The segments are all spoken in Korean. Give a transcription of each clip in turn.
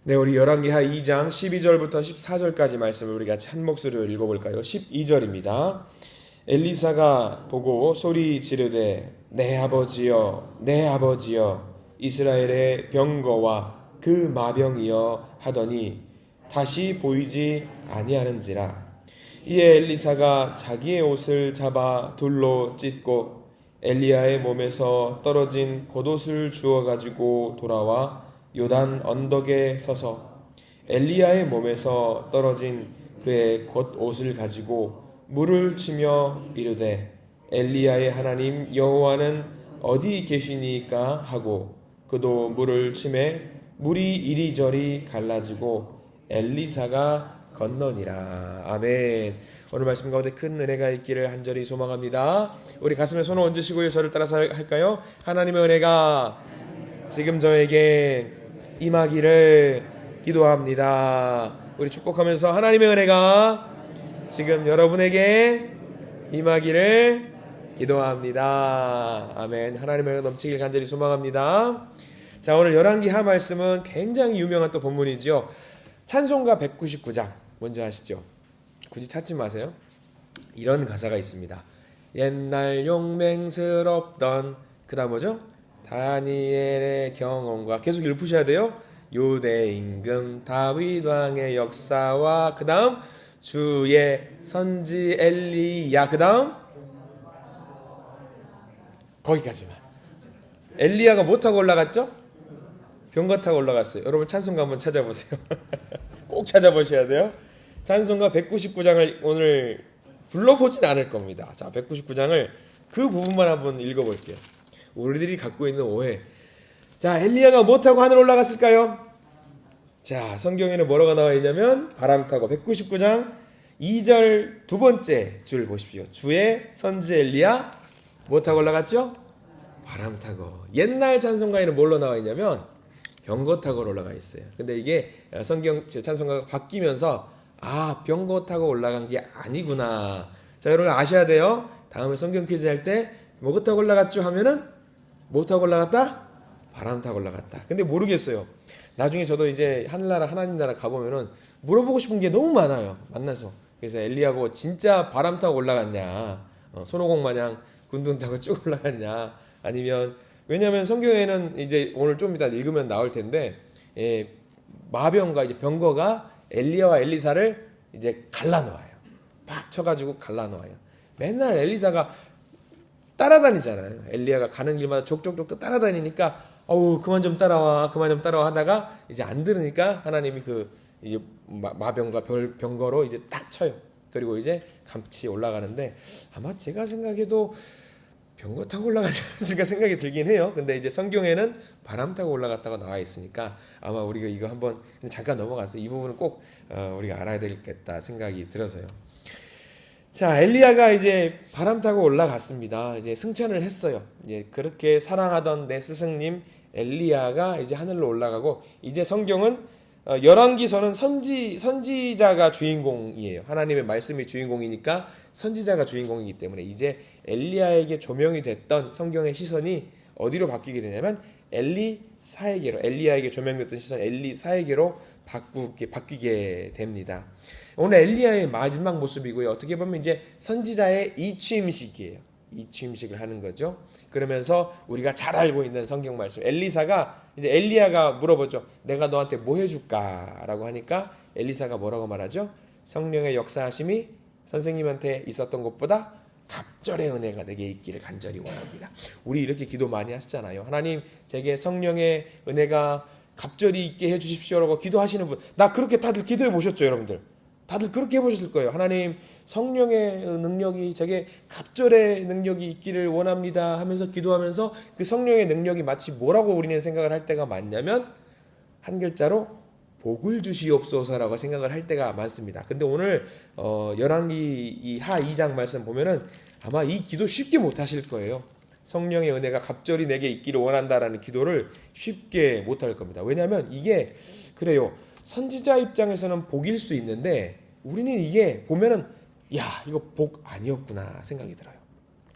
네, 우리 열왕기하 2장 12절부터 14절까지 말씀을 우리 같이 한 목소리로 읽어볼까요? 12절입니다. 엘리사가 보고 소리 지르되 내 아버지여 내 아버지여 이스라엘의 병거와 그 마병이여 하더니 다시 보이지 아니하는지라. 이에 엘리사가 자기의 옷을 잡아 둘로 찢고 엘리야의 몸에서 떨어진 겉옷을 주워 가지고 돌아와 요단 언덕에 서서 엘리야의 몸에서 떨어진 그의 겉옷을 가지고 물을 치며 이르되 엘리야의 하나님 여호와는 어디 계시니까 하고 그도 물을 치매 물이 이리저리 갈라지고 엘리사가 건너니라. 아멘. 오늘 말씀 가운데 큰 은혜가 있기를 간절히 소망합니다. 우리 가슴에 손을 얹으시고 저를 따라서 할까요? 하나님의 은혜가 지금 저에게 임하기를 기도합니다. 우리 축복하면서 하나님의 은혜가 지금 여러분에게 임하기를 기도합니다. 아멘. 하나님의 은혜가 넘치길 간절히 소망합니다. 자, 오늘 열왕기하 말씀은 굉장히 유명한 또 본문이죠. 찬송가 199장 먼저 아시죠? 굳이 찾지 마세요. 이런 가사가 있습니다. 옛날 용맹스럽던 그 다음 뭐죠? 다니엘의 경험과 계속 읊으셔야 돼요. 유대 임금 다윗 왕의 역사와 그 다음 주의 선지 엘리야 그 다음 거기까지만. 엘리야가 뭐 타고 올라갔죠? 병거 타고 올라갔어요. 여러분 찬송가 한번 찾아보세요. 꼭 찾아보셔야 돼요. 찬송가 199장을 오늘 불러보진 않을 겁니다. 자, 199장을 그 부분만 한번 읽어볼게요. 우리들이 갖고 있는 오해. 자, 엘리야가 뭐 타고 하늘 올라갔을까요? 자, 성경에는 뭐라고 나와 있냐면 바람 타고 199장 2절 두 번째 줄 보십시오. 주의 선지 엘리야 뭐 타고 올라갔죠? 바람 타고. 옛날 찬송가에는 뭘로 나와 있냐면 병거 타고 올라가 있어요. 근데 이게 성경 찬송가가 바뀌면서 병거 타고 올라간 게 아니구나. 자, 여러분 아셔야 돼요. 다음에 성경 퀴즈 할 때 뭐 타고 올라갔죠 하면은 뭐 타고 올라갔다? 바람 타고 올라갔다. 근데 모르겠어요. 나중에 저도 이제 하늘나라 하나님 나라 가보면은 물어보고 싶은 게 너무 많아요. 만나서. 그래서 엘리야고 진짜 바람 타고 올라갔냐, 손오공 마냥 군등 타고 쭉 올라갔냐, 아니면 왜냐하면 성경에는 이제 오늘 좀 이따 읽으면 나올 텐데 마병과 이제 병거가 엘리야와 엘리사를 이제 갈라놓아요. 팍 쳐가지고 갈라놓아요. 맨날 엘리사가 따라다니잖아요. 엘리야가 가는 길마다 족족족 따라다니니까 그만 좀 따라와 하다가 이제 안 들으니까 하나님이 그 이제 마병과 병거로 이제 딱 쳐요. 그리고 이제 같이 올라가는데 아마 제가 생각해도 병거 타고 올라가지 않았을까 생각이 들긴 해요. 근데 이제 성경에는 바람 타고 올라갔다고 나와 있으니까 아마 우리가 이거 한번 잠깐 넘어가서 이 부분은 꼭 우리가 알아야 되겠다 생각이 들어서요. 자, 엘리야가 이제 바람 타고 올라갔습니다. 이제 승천을 했어요. 이제 그렇게 사랑하던 내 스승님 엘리야가 이제 하늘로 올라가고, 이제 성경은 열왕기서는 선지자가 주인공이에요. 하나님의 말씀이 주인공이니까 선지자가 주인공이기 때문에 이제 엘리야에게 조명이 됐던 성경의 시선이 어디로 바뀌게 되냐면 엘리야에게 조명됐던 시선 엘리사에게로 바뀌게 됩니다. 오늘 엘리야의 마지막 모습이고요. 어떻게 보면 이제 선지자의 이취임식이에요. 이취임식을 하는 거죠. 그러면서 우리가 잘 알고 있는 성경 말씀, 이제 엘리야가 물어보죠. 내가 너한테 뭐 해줄까라고 하니까 엘리사가 뭐라고 말하죠? 성령의 역사하심이 선생님한테 있었던 것보다 갑절의 은혜가 내게 있기를 간절히 원합니다. 우리 이렇게 기도 많이 하시잖아요. 하나님, 제게 성령의 은혜가 갑절이 있게 해주십시오라고 기도하시는 분, 나 그렇게 다들 기도해 보셨죠, 여러분들? 다들 그렇게 해보셨을 거예요. 하나님, 성령의 능력이, 제게 갑절의 능력이 있기를 원합니다 하면서 기도하면서 그 성령의 능력이 마치 뭐라고 우리는 생각을 할 때가 많냐면 한 글자로 복을 주시옵소서라고 생각을 할 때가 많습니다. 근데 오늘 열왕기하 2장 말씀 보면은 아마 이 기도 쉽게 못 하실 거예요. 성령의 은혜가 갑절이 내게 있기를 원한다라는 기도를 쉽게 못 할 겁니다. 왜냐하면 이게 그래요. 선지자 입장에서는 복일 수 있는데 우리는 이게 보면은 이거 복 아니었구나 생각이 들어요.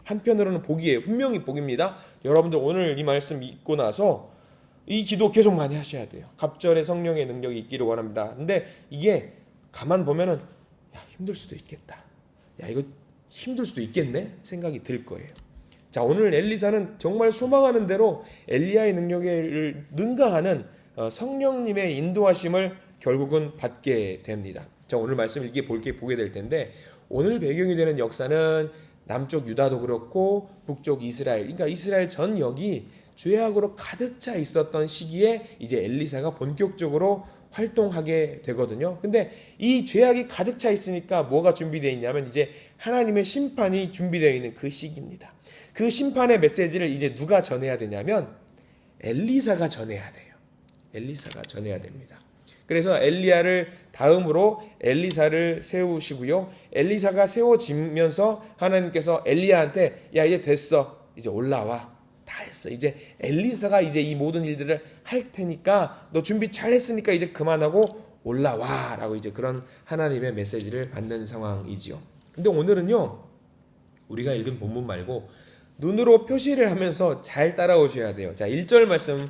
한편으로는 복이에요. 분명히 복입니다. 여러분들 오늘 이 말씀 읽고 나서 이 기도 계속 많이 하셔야 돼요. 갑절에 성령의 능력이 있기를 원합니다. 근데 이게 가만 보면은 야, 힘들 수도 있겠다. 야, 이거 힘들 수도 있겠네 생각이 들 거예요. 자, 오늘 엘리사는 정말 소망하는 대로 엘리야의 능력에 능가하는 성령님의 인도하심을 결국은 받게 됩니다. 자, 오늘 말씀 보게 될 텐데, 오늘 배경이 되는 역사는 남쪽 유다도 그렇고 북쪽 이스라엘, 그러니까 이스라엘 전역이 죄악으로 가득 차 있었던 시기에 이제 엘리사가 본격적으로 활동하게 되거든요. 근데 이 죄악이 가득 차 있으니까 뭐가 준비되어 있냐면 이제 하나님의 심판이 준비되어 있는 그 시기입니다. 그 심판의 메시지를 이제 누가 전해야 되냐면 엘리사가 전해야 돼요. 엘리사가 전해야 됩니다. 그래서 엘리야를 다음으로 엘리사를 세우시고요. 엘리사가 세워지면서 하나님께서 엘리야한테 야, 이제 됐어. 이제 올라와. 다 했어. 이제 엘리사가 이제 이 모든 일들을 할 테니까 너 준비 잘 했으니까 이제 그만하고 올라와. 라고 이제 그런 하나님의 메시지를 받는 상황이지요. 근데 오늘은요, 우리가 읽은 본문 말고 눈으로 표시를 하면서 잘 따라오셔야 돼요. 자, 1절 말씀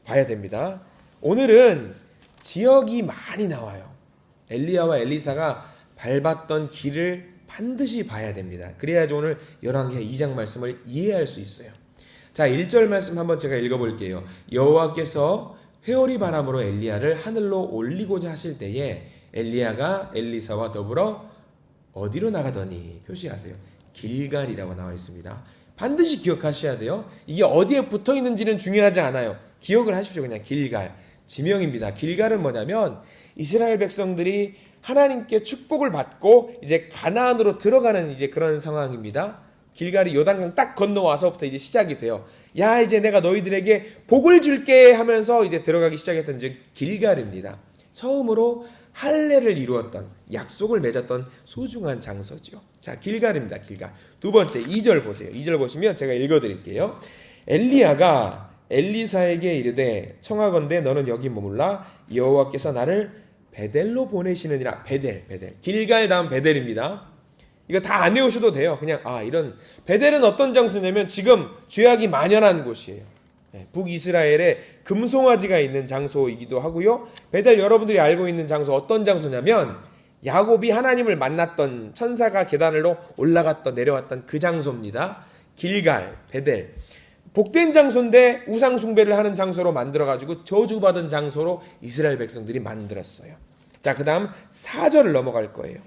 봐야 됩니다. 오늘은 지역이 많이 나와요. 엘리야와 엘리사가 밟았던 길을 반드시 봐야 됩니다. 그래야지 오늘 열왕기하 2장 말씀을 이해할 수 있어요. 자, 1절 말씀 한번 제가 읽어볼게요. 여호와께서 회오리 바람으로 엘리야를 하늘로 올리고자 하실 때에 엘리야가 엘리사와 더불어 어디로 나가더니, 표시하세요. 길갈이라고 나와 있습니다. 반드시 기억하셔야 돼요. 이게 어디에 붙어 있는지는 중요하지 않아요. 기억을 하십시오. 그냥 길갈. 지명입니다. 길갈은 뭐냐면 이스라엘 백성들이 하나님께 축복을 받고 이제 가나안으로 들어가는 이제 그런 상황입니다. 길갈이 요단강 딱 건너와서부터 이제 시작이 돼요. 야, 이제 내가 너희들에게 복을 줄게 하면서 이제 들어가기 시작했던 즉 길갈입니다. 처음으로 할례를 이루었던, 약속을 맺었던 소중한 장소죠. 자, 길갈입니다. 길갈. 두 번째 2절 보세요. 2절 보시면 제가 읽어드릴게요. 엘리야가 엘리사에게 이르되 청하건대 너는 여기 머물라. 여호와께서 나를 베델로 보내시느니라. 베델. 길갈 다음 베델입니다. 이거 다 안 외우셔도 돼요. 그냥 이런 베델은 어떤 장소냐면 지금 죄악이 만연한 곳이에요. 북이스라엘에 금송아지가 있는 장소이기도 하고요. 베델 여러분들이 알고 있는 장소 어떤 장소냐면 야곱이 하나님을 만났던, 천사가 계단으로 올라갔던 내려왔던 그 장소입니다. 길갈, 베델. 복된 장소인데 우상 숭배를 하는 장소로 만들어가지고 저주받은 장소로 이스라엘 백성들이 만들었어요. 자, 그 다음 4절을 넘어갈 거예요.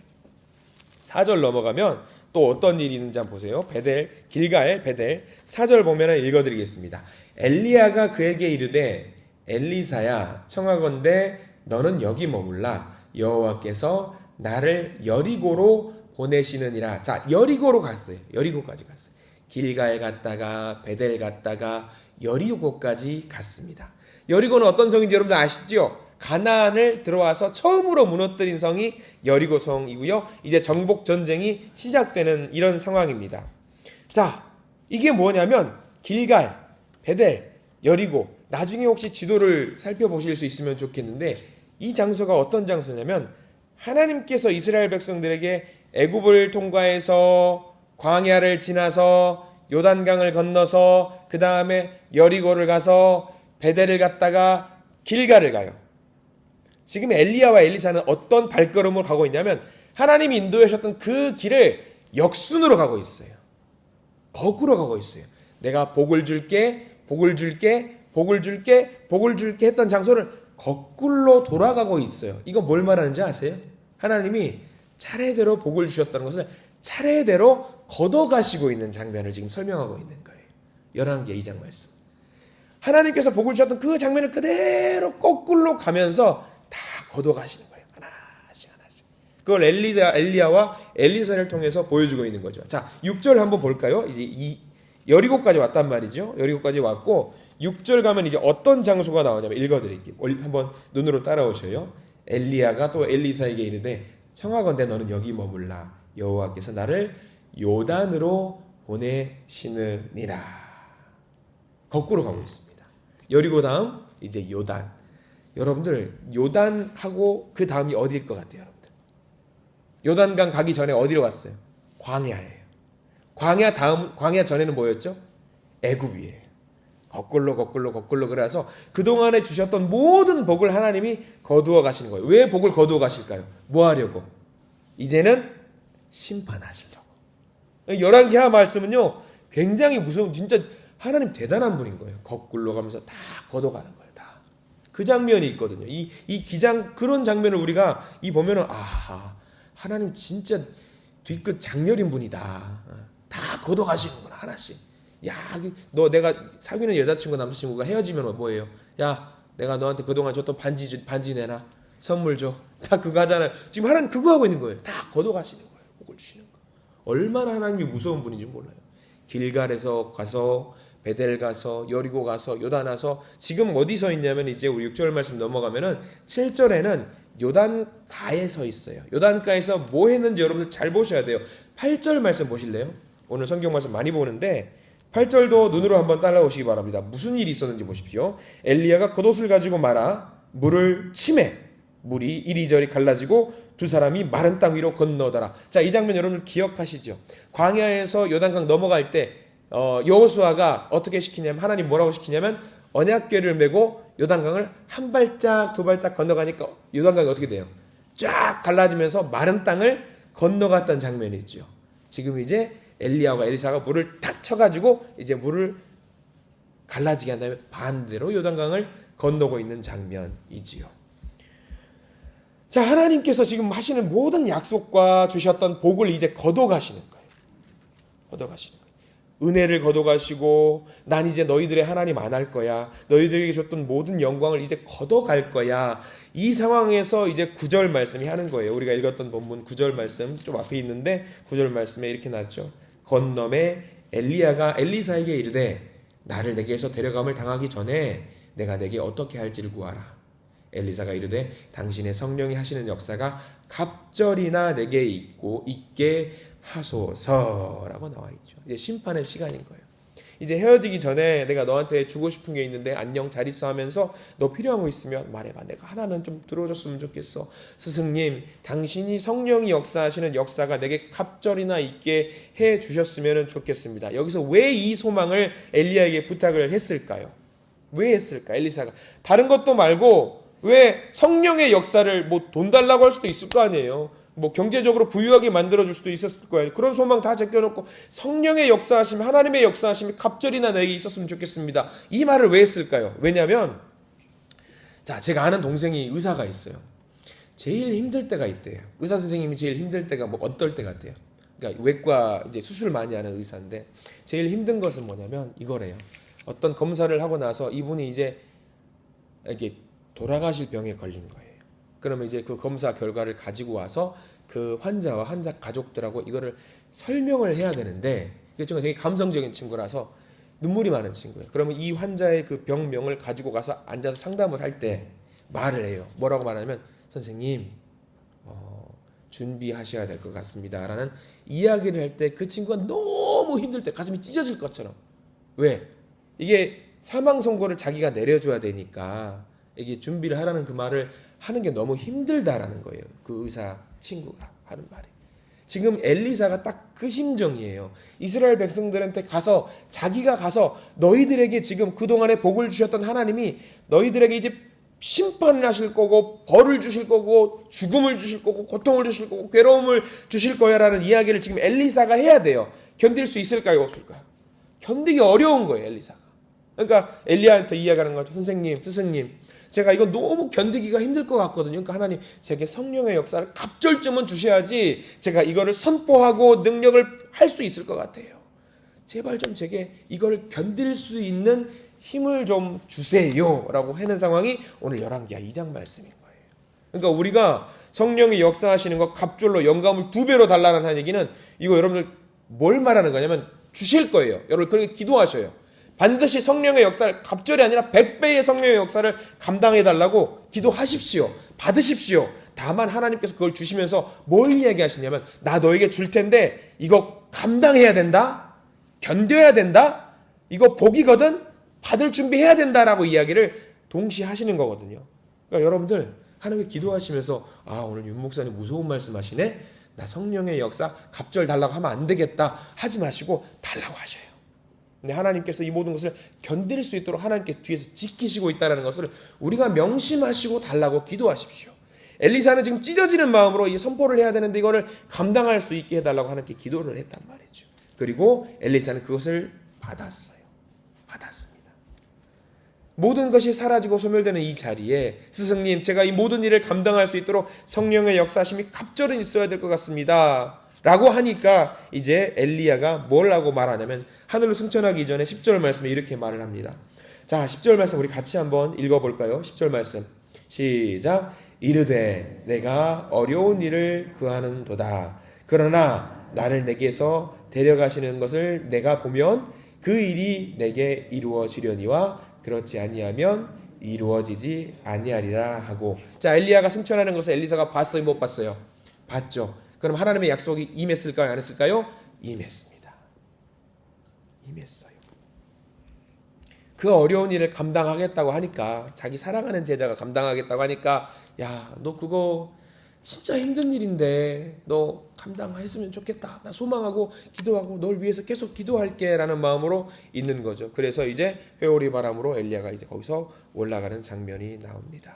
4절 넘어가면 또 어떤 일이 있는지 한번 보세요. 베델, 길갈, 베델. 4절 보면 읽어드리겠습니다. 엘리야가 그에게 이르되 엘리사야 청하건대 너는 여기 머물라. 여호와께서 나를 여리고로 보내시느니라. 자, 여리고로 갔어요. 여리고까지 갔어요. 길갈 갔다가 베델 갔다가 여리고까지 갔습니다. 여리고는 어떤 성인지 여러분들 아시죠? 가나안을 들어와서 처음으로 무너뜨린 성이 여리고성이고요. 이제 정복 전쟁이 시작되는 이런 상황입니다. 자, 이게 뭐냐면 길갈, 베델, 여리고. 나중에 혹시 지도를 살펴보실 수 있으면 좋겠는데 이 장소가 어떤 장소냐면 하나님께서 이스라엘 백성들에게 애굽을 통과해서 광야를 지나서 요단강을 건너서 그 다음에 여리고를 가서 베델을 갔다가 길갈을 가요. 지금 엘리야와 엘리사는 어떤 발걸음으로 가고 있냐면 하나님이 인도하셨던 그 길을 역순으로 가고 있어요. 거꾸로 가고 있어요. 내가 복을 줄게, 복을 줄게, 복을 줄게, 복을 줄게 했던 장소를 거꾸로 돌아가고 있어요. 이거 뭘 말하는지 아세요? 하나님이 차례대로 복을 주셨다는 것을 차례대로 걷어가시고 있는 장면을 지금 설명하고 있는 거예요. 열왕기하 2장 말씀. 하나님께서 복을 주셨던 그 장면을 그대로 거꾸로 가면서 다 걷어가시는 거예요. 하나씩. 그걸 엘리야와 엘리사를 통해서 보여주고 있는 거죠. 자, 6절 한번 볼까요? 이제 이 여리고까지 왔단 말이죠. 여리고까지 왔고 6절 가면 이제 어떤 장소가 나오냐면 읽어드릴게요. 한번 눈으로 따라오셔요. 엘리야가 또 엘리사에게 이르되 청하건대 너는 여기 머물라. 여호와께서 나를 요단으로 보내시느니라. 거꾸로 가고 있습니다. 여리고 다음 이제 요단. 여러분들 요단하고 그 다음이 어디일 것 같아요? 여러분들 요단강 가기 전에 어디로 갔어요? 광야예요. 광야 전에는 뭐였죠? 애굽이에요. 거꾸로 그래서 그동안에 주셨던 모든 복을 하나님이 거두어 가시는 거예요. 왜 복을 거두어 가실까요? 뭐 하려고? 이제는 심판하시려고. 열왕기하 말씀은요, 굉장히 무서운, 진짜 하나님 대단한 분인 거예요. 거꾸로 가면서 다 걷어가는 거예요. 다. 그 장면이 있거든요. 이 기장, 그런 장면을 우리가 보면은, 하나님 진짜 뒤끝 장렬인 분이다. 다 걷어가시는구나, 하나씩. 야, 너 내가 사귀는 여자친구, 남자친구가 헤어지면 뭐예요? 야, 내가 너한테 그동안 줬던 반지 내놔. 선물 줘. 다 그거 하잖아요. 지금 하나님 그거 하고 있는 거예요. 다 걷어가시는 거예요. 복을 주시는 거예요. 얼마나 하나님이 무서운 분인지 몰라요. 길갈에서 가서, 베델 가서, 여리고 가서, 요단 가서, 지금 어디 서 있냐면 이제 우리 6절 말씀 넘어가면은 7절에는 요단가에 서 있어요. 요단가에서 뭐 했는지 여러분들 잘 보셔야 돼요. 8절 말씀 보실래요? 오늘 성경 말씀 많이 보는데 8절도 눈으로 한번 따라오시기 바랍니다. 무슨 일이 있었는지 보십시오. 엘리야가 겉옷을 가지고 말아 물을 치매 물이 이리저리 갈라지고 두 사람이 마른 땅 위로 건너더라. 자, 이 장면 여러분들 기억하시죠? 광야에서 요단강 넘어갈 때 여호수아가 어떻게 시키냐면, 하나님 뭐라고 시키냐면 언약궤를 메고 요단강을 한 발짝 두 발짝 건너가니까 요단강이 어떻게 돼요? 쫙 갈라지면서 마른 땅을 건너갔던 장면이 있죠. 지금 이제 엘리야와 엘리사가 물을 탁 쳐가지고 이제 물을 갈라지게 한 다음에 반대로 요단강을 건너고 있는 장면이지요. 자, 하나님께서 지금 하시는 모든 약속과 주셨던 복을 이제 거둬가시는 거예요. 거둬가시는 거예요. 은혜를 거둬가시고, 난 이제 너희들의 하나님 안 할 거야. 너희들에게 줬던 모든 영광을 이제 거둬갈 거야. 이 상황에서 이제 9절 말씀이 하는 거예요. 우리가 읽었던 본문 9절 말씀 좀 앞에 있는데 9절 말씀에 이렇게 나왔죠. 건너매 엘리야가 엘리사에게 이르되 나를 내게서 데려감을 당하기 전에 내가 내게 어떻게 할지를 구하라. 엘리사가 이르되 당신의 성령이 하시는 역사가 갑절이나 내게 있게 하소서라고 나와 있죠. 이제 심판의 시간인 거예요. 이제 헤어지기 전에 내가 너한테 주고 싶은 게 있는데 안녕 잘 있어 하면서 너 필요한 거 있으면 말해봐. 내가 하나는 좀 들어줬으면 좋겠어. 스승님, 당신이 성령이 역사하시는 역사가 내게 갑절이나 있게 해 주셨으면 좋겠습니다. 여기서 왜 이 소망을 엘리야에게 부탁을 했을까요? 왜 했을까? 엘리사가 다른 것도 말고 왜 성령의 역사를 뭐 돈 달라고 할 수도 있을 거 아니에요. 뭐 경제적으로 부유하게 만들어줄 수도 있었을 거예요. 그런 소망 다 제껴놓고 성령의 역사하심, 하나님의 역사하심이 갑절이나 내게 있었으면 좋겠습니다. 이 말을 왜 했을까요? 왜냐하면 자, 제가 아는 동생이 의사가 있어요. 제일 힘들 때가 있대요. 의사 선생님이 제일 힘들 때가 뭐 어떨 때 같아요? 그러니까 외과 이제 수술 많이 하는 의사인데 제일 힘든 것은 뭐냐면 이거래요. 어떤 검사를 하고 나서 이분이 이제 이렇게 돌아가실 병에 걸린 거예요. 그러면 이제 그 검사 결과를 가지고 와서 그 환자와 환자 가족들하고 이거를 설명을 해야 되는데, 그 친구가 되게 감성적인 친구라서 눈물이 많은 친구예요. 그러면 이 환자의 그 병명을 가지고 가서 앉아서 상담을 할 때 말을 해요. 뭐라고 말하냐면 선생님 준비하셔야 될 것 같습니다 라는 이야기를 할 때 그 친구가 너무 힘들 때 가슴이 찢어질 것처럼, 왜? 이게 사망 선고를 자기가 내려줘야 되니까 이게 준비를 하라는 그 말을 하는 게 너무 힘들다라는 거예요. 그 의사 친구가 하는 말이. 지금 엘리사가 딱 그 심정이에요. 이스라엘 백성들한테 가서 자기가 가서 너희들에게 지금 그동안에 복을 주셨던 하나님이 너희들에게 이제 심판을 하실 거고 벌을 주실 거고 죽음을 주실 거고 고통을 주실 거고 괴로움을 주실 거야 라는 이야기를 지금 엘리사가 해야 돼요. 견딜 수 있을까요? 없을까요? 견디기 어려운 거예요, 엘리사가. 그러니까 엘리야한테 이야기하는 거죠. 선생님, 스승님, 제가 이거 너무 견디기가 힘들 것 같거든요. 그러니까 하나님, 제게 성령의 역사를 갑절쯤은 주셔야지 제가 이거를 선포하고 능력을 할 수 있을 것 같아요. 제발 좀 제게 이걸 견딜 수 있는 힘을 좀 주세요 라고 하는 상황이 오늘 열왕기하 2장 말씀인 거예요. 그러니까 우리가 성령이 역사하시는 거 갑절로 영감을 2배로 달라는 한 얘기는 이거 여러분들 뭘 말하는 거냐면 주실 거예요. 여러분 그렇게 기도하셔요. 반드시 성령의 역사를 갑절이 아니라 100배의 성령의 역사를 감당해달라고 기도하십시오. 받으십시오. 다만 하나님께서 그걸 주시면서 뭘 이야기하시냐면 나 너에게 줄 텐데 이거 감당해야 된다? 견뎌야 된다? 이거 복이거든? 받을 준비해야 된다라고 이야기를 동시에 하시는 거거든요. 그러니까 여러분들 하나님께 기도하시면서 오늘 윤 목사님 무서운 말씀 하시네? 나 성령의 역사 갑절 달라고 하면 안 되겠다 하지 마시고 달라고 하셔요. 근데 하나님께서 이 모든 것을 견딜 수 있도록 하나님께 뒤에서 지키시고 있다는 것을 우리가 명심하시고 달라고 기도하십시오. 엘리사는 지금 찢어지는 마음으로 이 선포를 해야 되는데 이거를 감당할 수 있게 해달라고 하나님께 기도를 했단 말이죠. 그리고 엘리사는 그것을 받았습니다. 모든 것이 사라지고 소멸되는 이 자리에 스승님, 제가 이 모든 일을 감당할 수 있도록 성령의 역사심이 갑절은 있어야 될 것 같습니다 라고 하니까 이제 엘리야가 뭘 하고 말하냐면 하늘로 승천하기 이전에 10절 말씀에 이렇게 말을 합니다. 자, 10절 말씀 우리 같이 한번 읽어볼까요? 10절 말씀 시작. 이르되 내가 어려운 일을 구하는도다. 그러나 나를 내게서 데려가시는 것을 내가 보면 그 일이 내게 이루어지려니와 그렇지 아니하면 이루어지지 아니하리라 하고. 자, 엘리야가 승천하는 것을 엘리사가 봤어요, 못 봤어요? 봤죠. 그럼 하나님의 약속이 임했을까요, 안 했을까요? 임했습니다. 임했어요. 그 어려운 일을 감당하겠다고 하니까, 자기 사랑하는 제자가 감당하겠다고 하니까, 야, 너 그거 진짜 힘든 일인데 너 감당했으면 좋겠다. 나 소망하고 기도하고 널 위해서 계속 기도할게 라는 마음으로 있는 거죠. 그래서 이제 회오리 바람으로 엘리야가 이제 거기서 올라가는 장면이 나옵니다.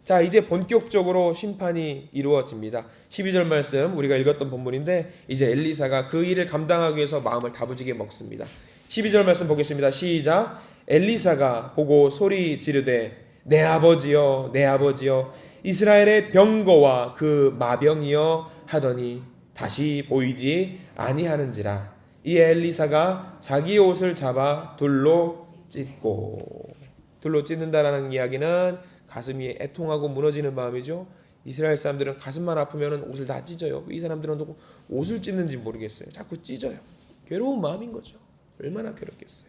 자, 이제 본격적으로 심판이 이루어집니다. 12절 말씀 우리가 읽었던 본문인데 이제 엘리사가 그 일을 감당하기 위해서 마음을 다부지게 먹습니다. 12절 말씀 보겠습니다. 시작. 엘리사가 보고 소리 지르되 내 아버지여 내 아버지여 이스라엘의 병거와 그 마병이여 하더니 다시 보이지 아니하는지라. 이 엘리사가 자기 옷을 잡아 둘로 찢고. 둘로 찢는다라는 이야기는 가슴이 애통하고 무너지는 마음이죠. 이스라엘 사람들은 가슴만 아프면 옷을 다 찢어요. 이 사람들은 옷을 찢는지 모르겠어요. 자꾸 찢어요. 괴로운 마음인 거죠. 얼마나 괴롭겠어요.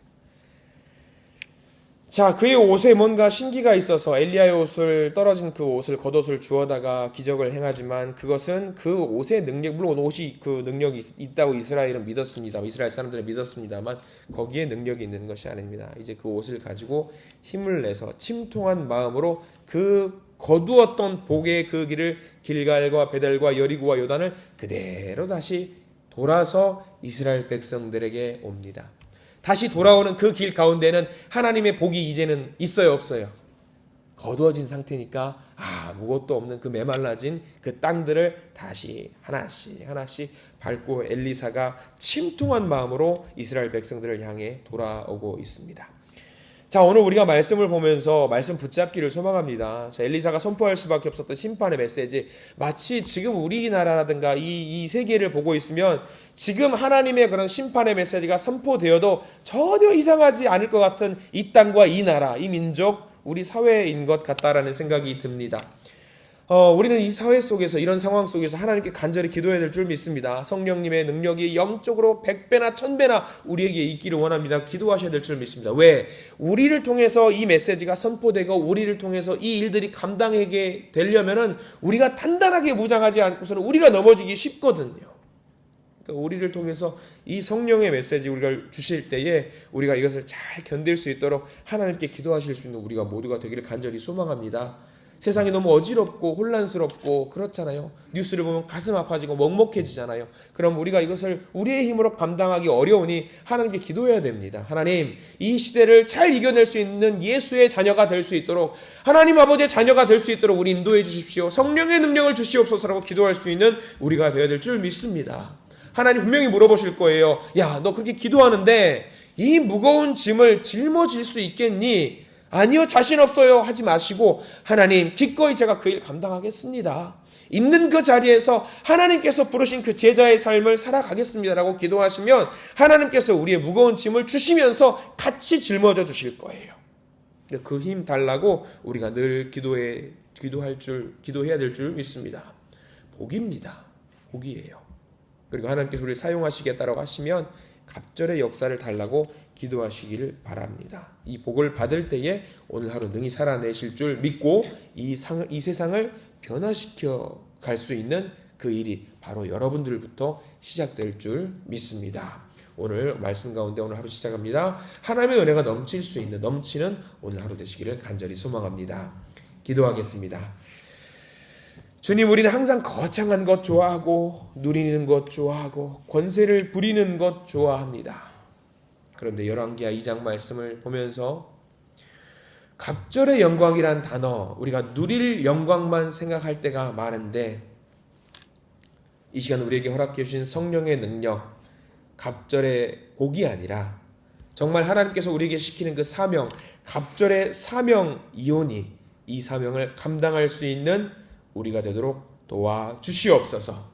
자, 그의 옷에 뭔가 신기가 있어서 엘리야의 옷을 떨어진 그 옷을 겉옷을 주워다가 기적을 행하지만 그것은 그 옷의 능력, 물론 옷이 그 능력이 있다고 이스라엘은 믿었습니다. 이스라엘 사람들은 믿었습니다만 거기에 능력이 있는 것이 아닙니다. 이제 그 옷을 가지고 힘을 내서 침통한 마음으로 그 거두었던 복의 그 길을 길갈과 베델과 여리고와 요단을 그대로 다시 돌아서 이스라엘 백성들에게 옵니다. 다시 돌아오는 그 길 가운데는 하나님의 복이 이제는 있어요, 없어요? 거두어진 상태니까 아무것도 없는 그 메말라진 그 땅들을 다시 하나씩 밟고 엘리사가 침통한 마음으로 이스라엘 백성들을 향해 돌아오고 있습니다. 자, 오늘 우리가 말씀을 보면서 말씀 붙잡기를 소망합니다. 자, 엘리사가 선포할 수밖에 없었던 심판의 메시지, 마치 지금 우리나라라든가 이 세계를 보고 있으면 지금 하나님의 그런 심판의 메시지가 선포되어도 전혀 이상하지 않을 것 같은 이 땅과 이 나라, 이 민족, 우리 사회인 것 같다라는 생각이 듭니다. 우리는 이 사회 속에서, 이런 상황 속에서 하나님께 간절히 기도해야 될 줄 믿습니다. 성령님의 능력이 영적으로 100배나 1000배나 우리에게 있기를 원합니다. 기도하셔야 될 줄 믿습니다. 왜? 우리를 통해서 이 메시지가 선포되고 우리를 통해서 이 일들이 감당하게 되려면은 우리가 단단하게 무장하지 않고서는 우리가 넘어지기 쉽거든요. 그러니까 우리를 통해서 이 성령의 메시지 우리가 주실 때에 우리가 이것을 잘 견딜 수 있도록 하나님께 기도하실 수 있는 우리가 모두가 되기를 간절히 소망합니다. 세상이 너무 어지럽고 혼란스럽고 그렇잖아요. 뉴스를 보면 가슴 아파지고 먹먹해지잖아요. 그럼 우리가 이것을 우리의 힘으로 감당하기 어려우니 하나님께 기도해야 됩니다. 하나님, 이 시대를 잘 이겨낼 수 있는 예수의 자녀가 될 수 있도록, 하나님 아버지의 자녀가 될 수 있도록 우리 인도해 주십시오. 성령의 능력을 주시옵소서라고 기도할 수 있는 우리가 되어야 될 줄 믿습니다. 하나님 분명히 물어보실 거예요. 야, 너 그렇게 기도하는데 이 무거운 짐을 짊어질 수 있겠니? 아니요, 자신 없어요 하지 마시고 하나님, 기꺼이 제가 그 일 감당하겠습니다. 있는 그 자리에서 하나님께서 부르신 그 제자의 삶을 살아가겠습니다라고 기도하시면 하나님께서 우리의 무거운 짐을 주시면서 같이 짊어져 주실 거예요. 그 힘 달라고 우리가 늘 기도해야 될 줄 믿습니다. 복입니다. 복이에요. 그리고 하나님께서 우리를 사용하시겠다라고 하시면 갑절의 역사를 달라고 기도하시기를 바랍니다. 이 복을 받을 때에 오늘 하루 능히 살아내실 줄 믿고 이 세상을 변화시켜 갈 수 있는 그 일이 바로 여러분들부터 시작될 줄 믿습니다. 오늘 말씀 가운데 오늘 하루 시작합니다. 하나님의 은혜가 넘칠 수 있는, 넘치는 오늘 하루 되시기를 간절히 소망합니다. 기도하겠습니다. 주님, 우리는 항상 거창한 것 좋아하고 누리는 것 좋아하고 권세를 부리는 것 좋아합니다. 그런데 열왕기하 2장 말씀을 보면서 갑절의 영광이란 단어, 우리가 누릴 영광만 생각할 때가 많은데 이 시간 우리에게 허락해 주신 성령의 능력, 갑절의 복이 아니라 정말 하나님께서 우리에게 시키는 그 사명, 갑절의 사명 이온이 이 사명을 감당할 수 있는 우리가 되도록 도와주시옵소서.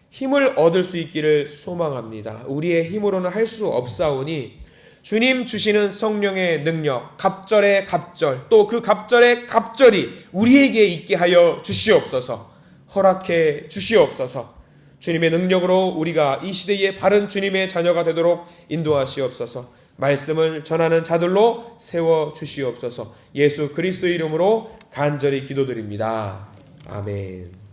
힘을 얻을 수 있기를 소망합니다. 우리의 힘으로는 할 수 없사오니 주님 주시는 성령의 능력, 갑절의 갑절, 또 그 갑절의 갑절이 우리에게 있게 하여 주시옵소서. 허락해 주시옵소서. 주님의 능력으로 우리가 이 시대에 바른 주님의 자녀가 되도록 인도하시옵소서. 말씀을 전하는 자들로 세워 주시옵소서. 예수 그리스도의 이름으로 간절히 기도드립니다. 아멘.